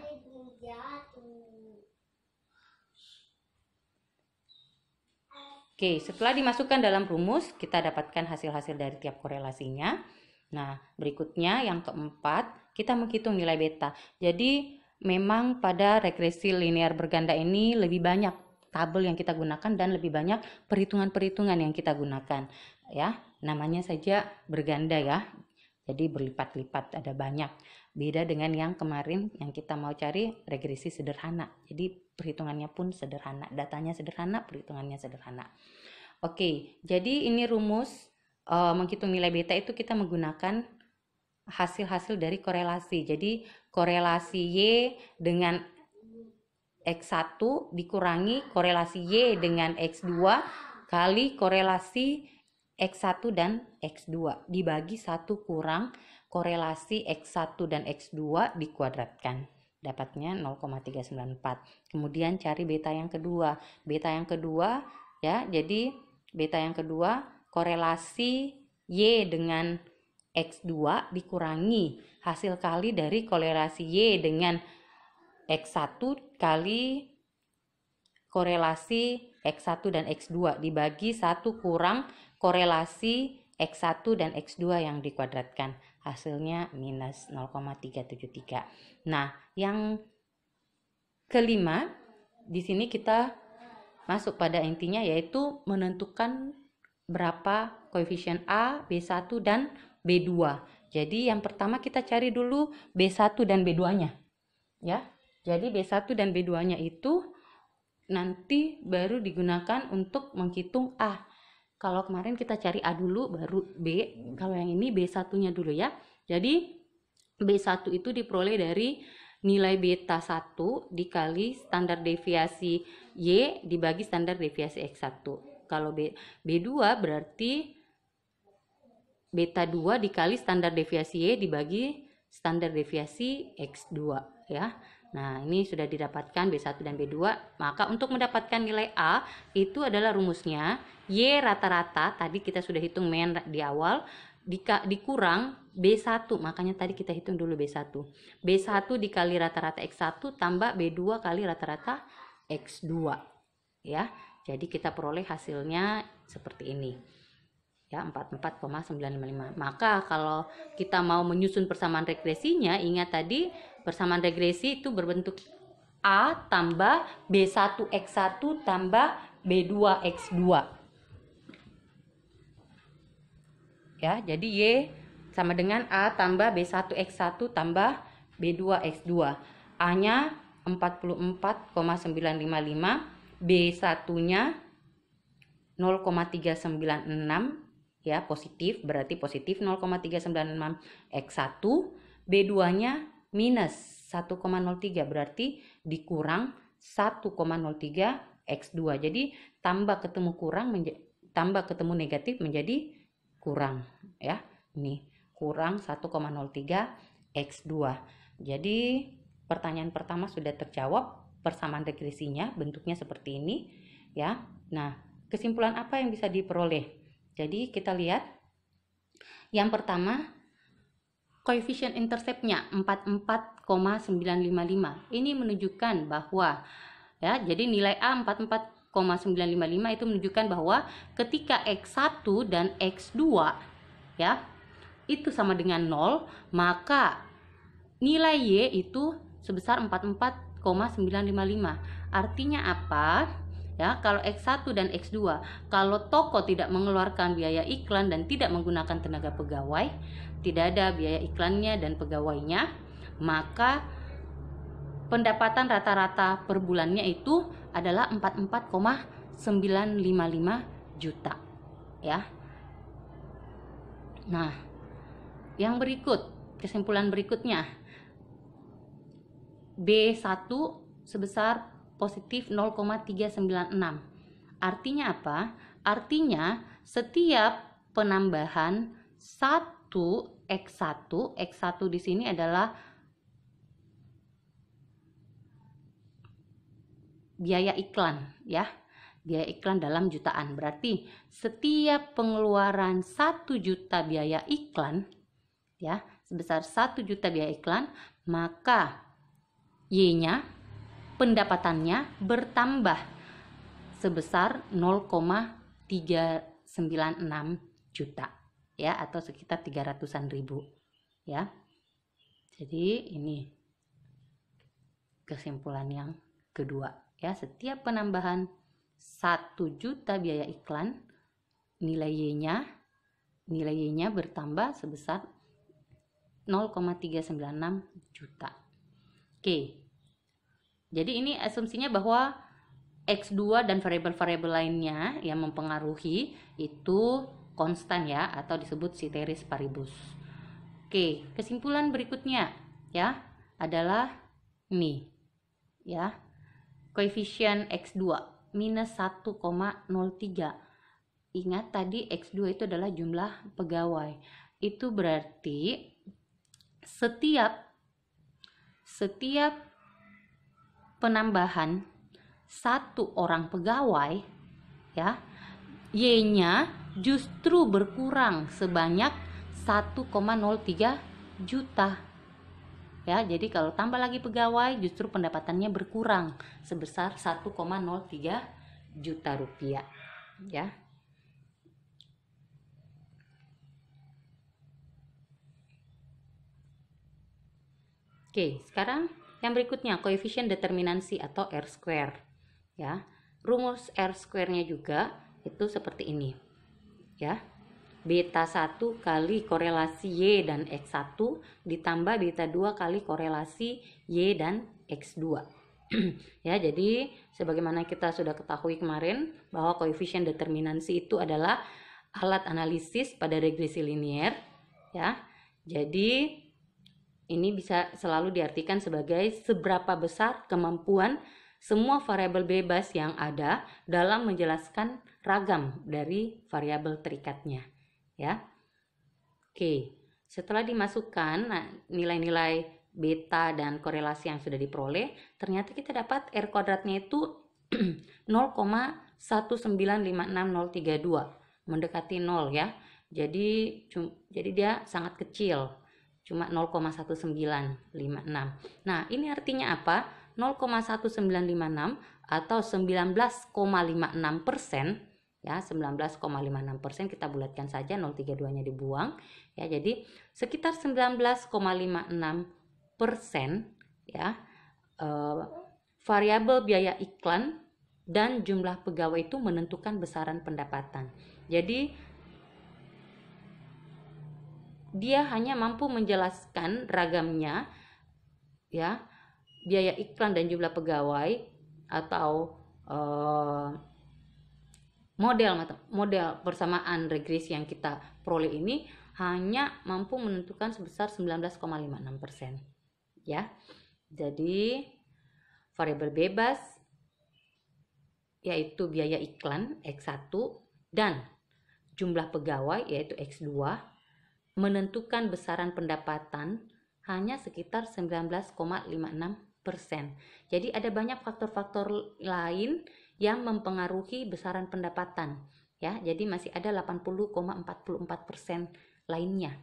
[SPEAKER 1] Oke, setelah dimasukkan dalam rumus, kita dapatkan hasil-hasil dari tiap korelasinya. Nah, berikutnya yang keempat, kita menghitung nilai beta. Jadi, memang pada regresi linear berganda ini lebih banyak tabel yang kita gunakan dan lebih banyak perhitungan-perhitungan yang kita gunakan, ya. Namanya saja berganda ya. Jadi berlipat-lipat, ada banyak. Beda dengan yang kemarin yang kita mau cari regresi sederhana. Jadi perhitungannya pun sederhana, datanya sederhana, perhitungannya sederhana. Oke, jadi ini rumus menghitung nilai beta itu kita menggunakan hasil-hasil dari korelasi. Jadi korelasi Y dengan X1 dikurangi korelasi Y dengan X2 kali korelasi X1 dan X2 dibagi 1 kurang korelasi X1 dan X2 dikuadratkan. Dapatnya 0,394. Kemudian cari beta yang kedua. Beta yang kedua ya, jadi beta yang kedua korelasi Y dengan X2 dikurangi hasil kali dari korelasi Y dengan X1 kali korelasi X1 dan X2 dibagi 1 kurang korelasi X1 dan X2 yang dikuadratkan. Hasilnya minus 0,373. Nah, yang kelima, di sini kita masuk pada intinya yaitu menentukan berapa koefisien A, B1 dan B2. Jadi yang pertama kita cari dulu B1 dan B2-nya. Ya. Jadi B1 dan B2-nya itu nanti baru digunakan untuk menghitung A. Kalau kemarin kita cari A dulu baru B, kalau yang ini B1-nya dulu ya. Jadi B1 itu diperoleh dari nilai beta 1 dikali standar deviasi Y dibagi standar deviasi X1. Kalau B2 berarti beta 2 dikali standar deviasi Y dibagi standar deviasi X2 ya. Nah, ini sudah didapatkan B1 dan B2. Maka untuk mendapatkan nilai A itu adalah rumusnya Y rata-rata, tadi kita sudah hitung di awal, dikurang B1. Makanya tadi kita hitung dulu B1. B1 dikali rata-rata X1 tambah B2 kali rata-rata X2. Ya, jadi kita peroleh hasilnya seperti ini. Ya, 44,955. Maka kalau kita mau menyusun persamaan regresinya, ingat tadi persamaan regresi itu berbentuk A tambah B1X1 tambah B2X2. Ya, jadi Y sama dengan A tambah B1X1 tambah B2X2. A-nya 44,955, B1-nya 0,396 ya, positif, berarti positif 0,396 X1, B2-nya minus 1,03 berarti dikurang 1,03 X2. Jadi tambah ketemu kurang tambah ketemu negatif menjadi kurang ya. Ini kurang 1,03 X2. Jadi pertanyaan pertama sudah terjawab, persamaan regresinya bentuknya seperti ini ya. Nah, kesimpulan apa yang bisa diperoleh? Jadi kita lihat yang pertama koefisien interceptnya 44,955. Ini menunjukkan bahwa ya, jadi nilai A 44,955 itu menunjukkan bahwa ketika X1 dan X2 ya itu sama dengan 0, maka nilai Y itu sebesar 44,955. Artinya apa? Ya, kalau X1 dan X2, kalau toko tidak mengeluarkan biaya iklan dan tidak menggunakan tenaga pegawai, tidak ada biaya iklannya dan pegawainya, maka pendapatan rata-rata per bulannya itu adalah 44,955 juta. Ya. Nah, yang berikut, kesimpulan berikutnya. B1 sebesar positif 0,396. Artinya apa? Artinya setiap penambahan 1 X1, X1 di sini adalah biaya iklan ya. Biaya iklan dalam jutaan. Berarti setiap pengeluaran 1 juta biaya iklan ya, sebesar 1 juta biaya iklan, maka Y-nya pendapatannya bertambah sebesar 0,396 juta ya, atau sekitar 300-an ribu ya. Jadi ini kesimpulan yang kedua ya, setiap penambahan 1 juta biaya iklan, nilai Y-nya bertambah sebesar 0,396 juta. Oke. Jadi ini asumsinya bahwa X2 dan variabel-variabel lainnya yang mempengaruhi itu konstan ya, atau disebut ceteris paribus. Oke, kesimpulan berikutnya ya adalah ini ya. Koefisien X2 minus 1,03. Ingat tadi X2 itu adalah jumlah pegawai. Itu berarti setiap penambahan 1 orang pegawai ya, Y-nya justru berkurang sebanyak 1,03 juta. Ya, jadi kalau tambah lagi pegawai justru pendapatannya berkurang sebesar 1,03 juta rupiah ya. Oke, sekarang yang berikutnya koefisien determinansi atau R-square ya. Rumus R-square-nya juga itu seperti ini ya. Beta 1 kali korelasi Y dan X1 ditambah beta 2 kali korelasi Y dan X2. Ya, jadi sebagaimana kita sudah ketahui kemarin bahwa koefisien determinansi itu adalah alat analisis pada regresi linier ya. Jadi ini bisa selalu diartikan sebagai seberapa besar kemampuan semua variabel bebas yang ada dalam menjelaskan ragam dari variabel terikatnya. Ya, oke. Setelah dimasukkan nilai-nilai beta dan korelasi yang sudah diperoleh, ternyata kita dapat R kuadratnya itu 0,1956032, mendekati 0 ya. Jadi dia sangat kecil, cuma 0,1956. Nah, ini artinya apa? 0,1956 atau 19,56%. Ya, 19,56% kita bulatkan saja, 0,32-nya dibuang ya. Jadi sekitar 19,56% ya, variabel biaya iklan dan jumlah pegawai itu menentukan besaran pendapatan. Jadi dia hanya mampu menjelaskan ragamnya ya, biaya iklan dan jumlah pegawai atau model persamaan regresi yang kita peroleh ini hanya mampu menentukan sebesar 19,56% ya. Jadi variabel bebas yaitu biaya iklan X1 dan jumlah pegawai yaitu X2 menentukan besaran pendapatan hanya sekitar 19,56%. Jadi ada banyak faktor-faktor lain yang mempengaruhi besaran pendapatan ya. Jadi masih ada 80,44% lainnya,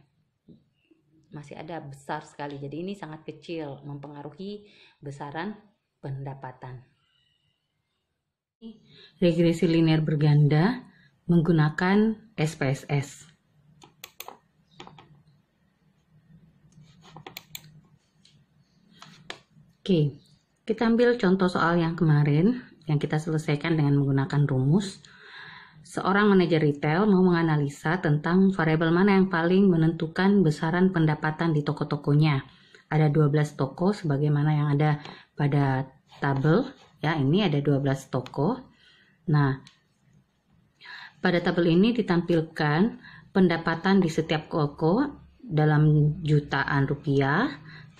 [SPEAKER 1] masih ada besar sekali. Jadi ini sangat kecil mempengaruhi besaran pendapatan. Regresi linear berganda menggunakan SPSS. Oke, kita ambil contoh soal yang kemarin yang kita selesaikan dengan menggunakan rumus. Seorang manajer retail mau menganalisa tentang variabel mana yang paling menentukan besaran pendapatan di toko-tokonya. Ada 12 toko sebagaimana yang ada pada tabel ya. Ini ada 12 toko. Nah, pada tabel ini ditampilkan pendapatan di setiap toko dalam jutaan rupiah.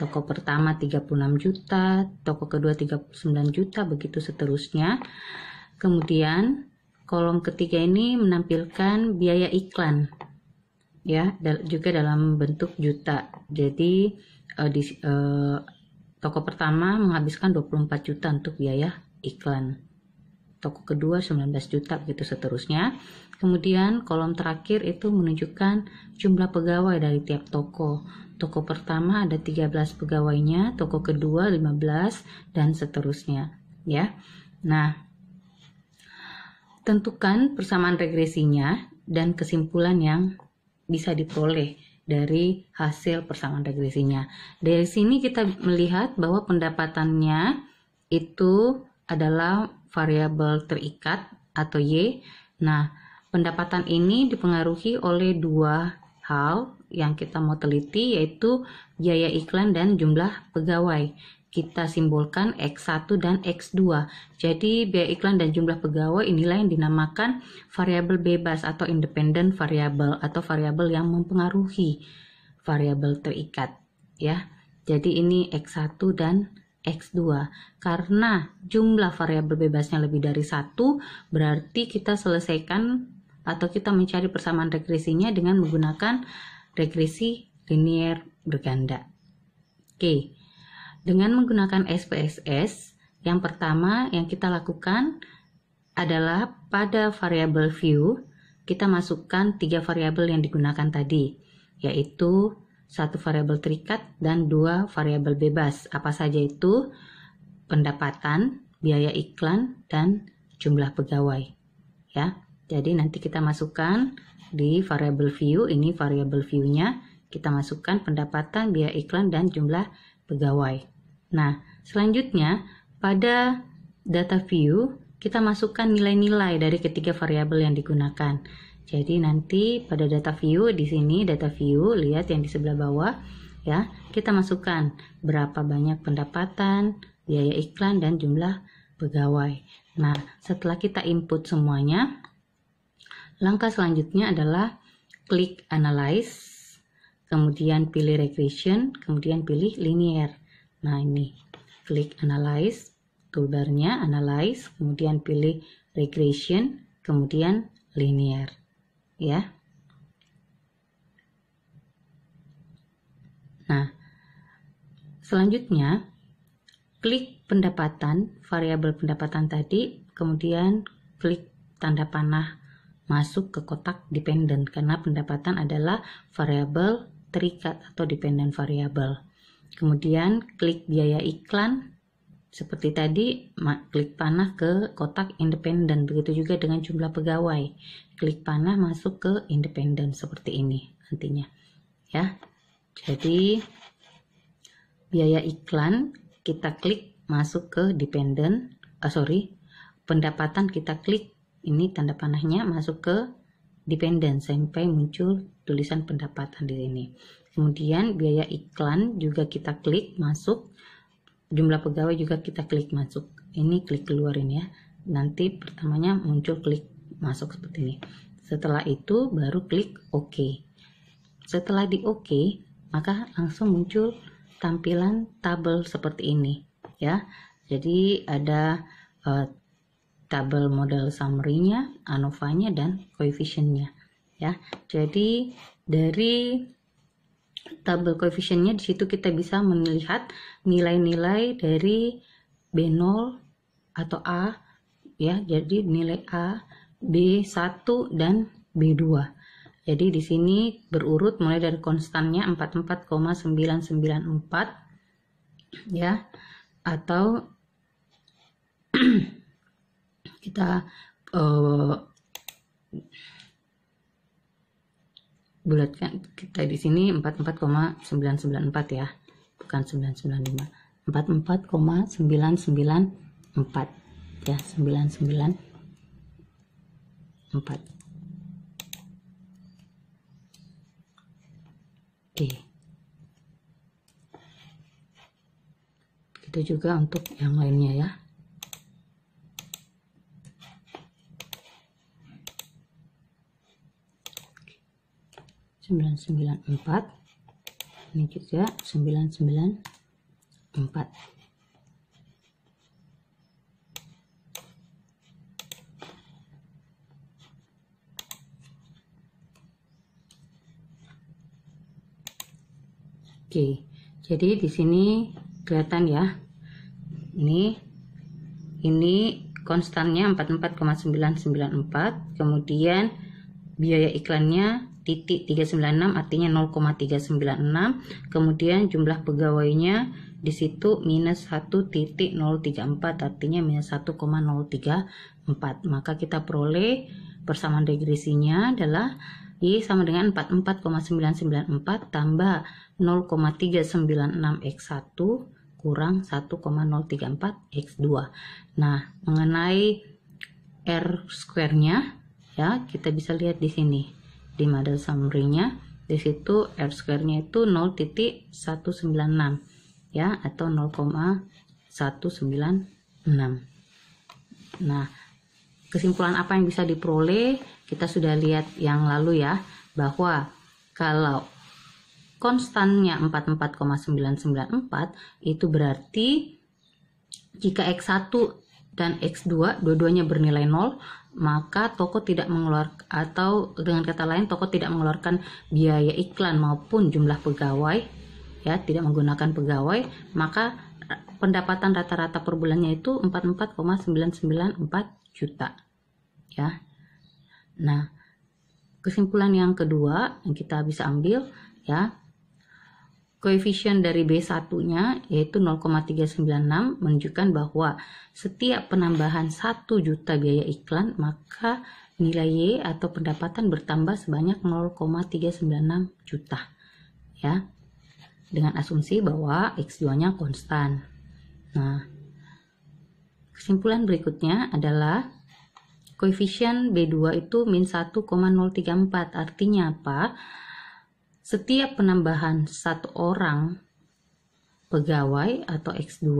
[SPEAKER 1] Toko pertama 36 juta, toko kedua 39 juta, begitu seterusnya. Kemudian kolom ketiga ini menampilkan biaya iklan ya, juga dalam bentuk juta. Jadi toko pertama menghabiskan 24 juta untuk biaya iklan, toko kedua 19 juta, begitu seterusnya. Kemudian kolom terakhir itu menunjukkan jumlah pegawai dari tiap toko. Toko pertama ada 13 pegawainya, toko kedua 15 dan seterusnya ya. Nah, tentukan persamaan regresinya dan kesimpulan yang bisa diperoleh dari hasil persamaan regresinya. Dari sini kita melihat bahwa pendapatannya itu adalah variabel terikat atau Y. Nah, pendapatan ini dipengaruhi oleh dua hal yang kita mau teliti, yaitu biaya iklan dan jumlah pegawai. Kita simbolkan X1 dan X2. Jadi biaya iklan dan jumlah pegawai inilah yang dinamakan variabel bebas atau independent variable atau variabel yang mempengaruhi variabel terikat ya. Jadi ini X1 dan X2. Karena jumlah variabel bebasnya lebih dari 1, berarti kita selesaikan atau kita mencari persamaan regresinya dengan menggunakan regresi linear berganda. Oke. Dengan menggunakan SPSS, yang pertama yang kita lakukan adalah pada variabel view, kita masukkan 3 variabel yang digunakan tadi, yaitu 1 variabel terikat dan 2 variabel bebas. Apa saja itu? Pendapatan, biaya iklan, dan jumlah pegawai. Ya, jadi nanti kita masukkan di variabel view, ini variabel view-nya, kita masukkan pendapatan, biaya iklan, dan jumlah pegawai. Nah, selanjutnya pada data view kita masukkan nilai-nilai dari ketiga variabel yang digunakan. Jadi nanti pada data view di sini data view, lihat yang di sebelah bawah ya, kita masukkan berapa banyak pendapatan, biaya iklan, dan jumlah pegawai. Nah, setelah kita input semuanya, langkah selanjutnya adalah klik analyze, kemudian pilih regression, kemudian pilih linear. Nah, ini klik analyze, toolbarnya analyze, kemudian pilih regression, kemudian linear ya. Nah, selanjutnya klik pendapatan, variabel pendapatan tadi, kemudian klik tanda panah masuk ke kotak dependent karena pendapatan adalah variabel terikat atau dependent variable. Kemudian klik biaya iklan seperti tadi, klik panah ke kotak independen. Begitu juga dengan jumlah pegawai, klik panah masuk ke independen seperti ini nantinya ya. Jadi biaya iklan kita klik masuk ke dependent, pendapatan kita klik ini tanda panahnya masuk ke dependent sampai muncul tulisan pendapatan di sini. Kemudian biaya iklan juga kita klik masuk, jumlah pegawai juga kita klik masuk. Ini klik keluarin ya. Nanti pertamanya muncul klik masuk seperti ini. Setelah itu baru klik OK. Setelah di OK, maka langsung muncul tampilan tabel seperti ini ya. Jadi ada tabel model summary-nya, ANOVA-nya, dan koefisiennya ya. Jadi dari tabel koefisiennya di situ kita bisa melihat nilai-nilai dari B0 atau A ya. Jadi nilai A, B1 dan B2. Jadi di sini berurut mulai dari konstannya 44,994 ya, atau kita bulatkan kita di sini 44,994 ya, bukan 995, 44,994 ya, 994. Oke. Begitu juga untuk yang lainnya ya. Sembilan empat, ini juga 994. Oke, jadi di sini kelihatan ya. Ini konstannya 44,994, kemudian biaya iklannya titik 396 artinya 0,396, kemudian jumlah pegawainya di situ minus 1,034 artinya minus 1,034. Maka kita peroleh persamaan regresinya adalah Y sama dengan 44,994 tambah 0,396 X1 kurang 1,034 X2. Nah, mengenai R square-nya ya, kita bisa lihat di sini di model summary-nya. Di situ R square-nya itu 0,196 ya, atau 0,196. Nah, kesimpulan apa yang bisa diperoleh? Kita sudah lihat yang lalu ya, bahwa kalau konstannya 44,994 itu berarti jika X1 dan X2 dua-duanya bernilai 0, maka toko tidak mengeluarkan, atau dengan kata lain toko tidak mengeluarkan biaya iklan maupun jumlah pegawai ya, tidak menggunakan pegawai, maka pendapatan rata-rata per bulannya itu 44,994 juta ya. Nah, kesimpulan yang kedua yang kita bisa ambil ya, koefisien dari B1-nya yaitu 0,396 menunjukkan bahwa setiap penambahan 1 juta biaya iklan, maka nilai Y atau pendapatan bertambah sebanyak 0,396 juta ya, dengan asumsi bahwa X2-nya konstan. Nah, kesimpulan berikutnya adalah koefisien B2 itu min 1,034. Artinya apa? Setiap penambahan satu orang pegawai atau X2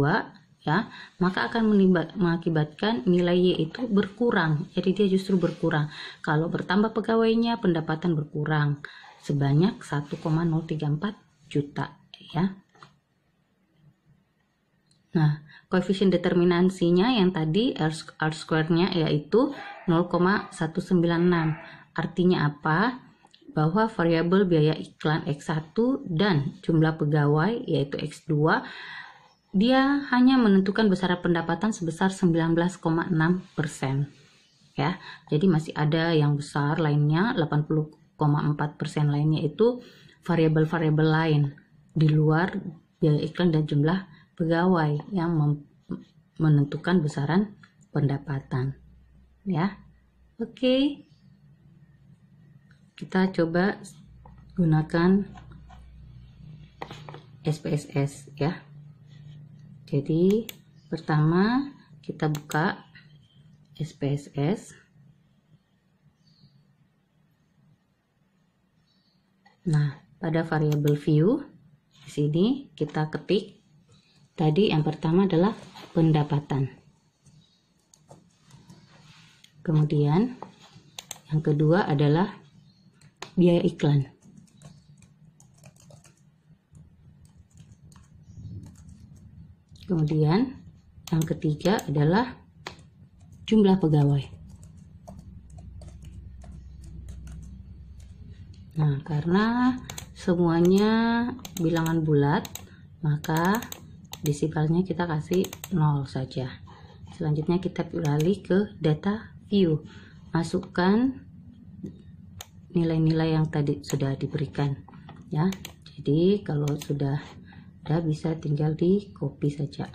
[SPEAKER 1] ya, maka akan mengakibatkan nilai Y itu berkurang. Jadi dia justru berkurang. Kalau bertambah pegawainya, pendapatan berkurang sebanyak 1,034 juta ya. Nah, koefisien determinansinya yang tadi R square-nya yaitu 0,196. Artinya apa? Bahwa variabel biaya iklan X1 dan jumlah pegawai yaitu X2, dia hanya menentukan besaran pendapatan sebesar 19,6% ya. Jadi masih ada yang besar lainnya, 80,4% lainnya itu variabel-variabel lain di luar biaya iklan dan jumlah pegawai yang menentukan besaran pendapatan ya. Oke. Kita coba gunakan SPSS ya. Jadi pertama kita buka SPSS. Nah, pada variabel view di sini kita ketik tadi yang pertama adalah pendapatan. Kemudian yang kedua adalah biaya iklan. Kemudian yang ketiga adalah jumlah pegawai. Nah, karena semuanya bilangan bulat, maka desimalnya kita kasih 0 saja. Selanjutnya kita beralih ke data view. Masukkan nilai-nilai yang tadi sudah diberikan ya. Jadi kalau sudah ada bisa tinggal di copy saja.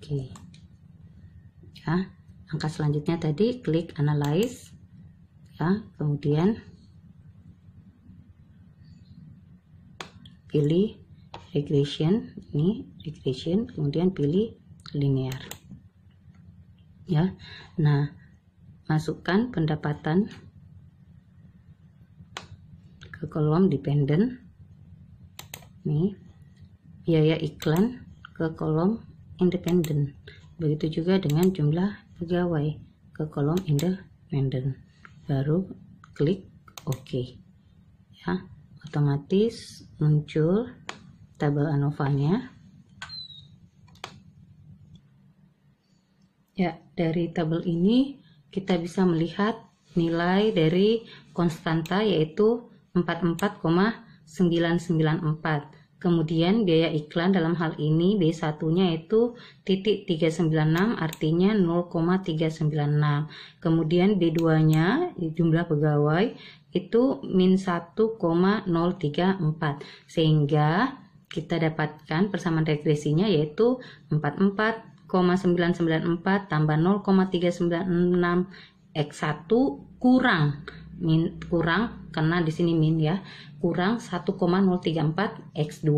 [SPEAKER 1] Oke ya. Langkah selanjutnya tadi klik analyze ya, kemudian pilih regression, ini regression, kemudian pilih linear ya. Nah, masukkan pendapatan ke kolom dependent, nih biaya iklan ke kolom independent, begitu juga dengan jumlah pegawai ke kolom independent, baru klik OK ya. Otomatis muncul tabel ANOVA-nya ya. Dari tabel ini kita bisa melihat nilai dari konstanta yaitu 44,994. Kemudian biaya iklan dalam hal ini B1-nya itu titik 396, artinya 0,396. Kemudian B2-nya jumlah pegawai itu min 1,034, sehingga kita dapatkan persamaan regresinya yaitu 44,994 tambah 0,396 X1 kurang kurang, karena di sini min ya, kurang 1,034 X2.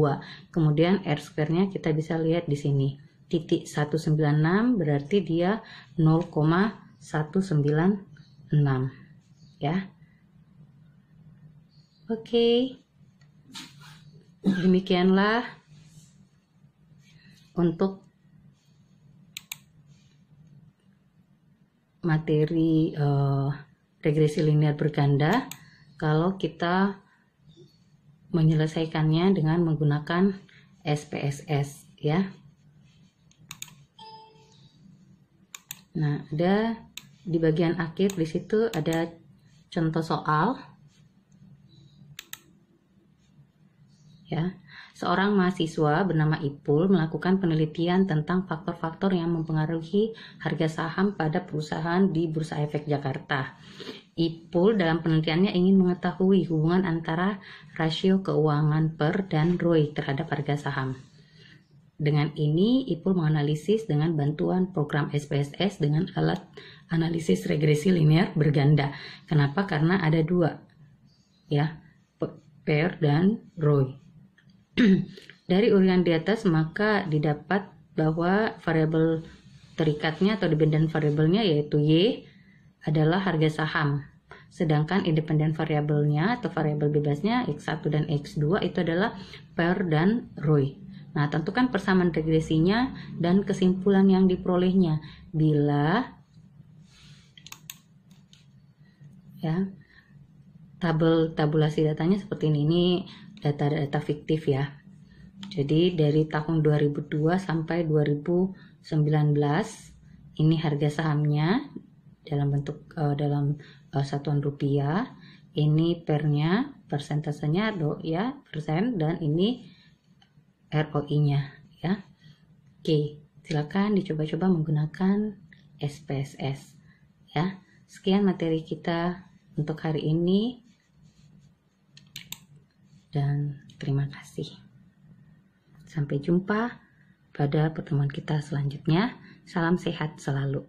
[SPEAKER 1] Kemudian R square-nya kita bisa lihat di sini. Titik 196 berarti dia 0,196 ya. Oke. Demikianlah untuk materi regresi linear berganda kalau kita menyelesaikannya dengan menggunakan SPSS ya. Nah, ada di bagian akhir di situ ada contoh soal ya. Seorang mahasiswa bernama Ipul melakukan penelitian tentang faktor-faktor yang mempengaruhi harga saham pada perusahaan di Bursa Efek Jakarta. Ipul dalam penelitiannya ingin mengetahui hubungan antara rasio keuangan per dan ROI terhadap harga saham. Dengan ini, Ipul menganalisis dengan bantuan program SPSS dengan alat analisis regresi linear berganda. Kenapa? Karena ada dua, ya, PER dan ROI. Dari uraian di atas maka didapat bahwa variabel terikatnya atau dependent variabelnya yaitu Y adalah harga saham, sedangkan independent variabelnya atau variabel bebasnya X1 dan X2 itu adalah PER dan ROI. Nah, tentukan persamaan regresinya dan kesimpulan yang diperolehnya bila ya, tabulasi datanya seperti ini data-data fiktif ya. Jadi dari tahun 2002 sampai 2019 ini harga sahamnya dalam bentuk satuan rupiah, ini pernya, persentasenya ya persen, dan ini ROI-nya ya. Oke, silakan dicoba-coba menggunakan SPSS ya. Sekian materi kita untuk hari ini. Dan terima kasih. Sampai jumpa pada pertemuan kita selanjutnya. Salam sehat selalu.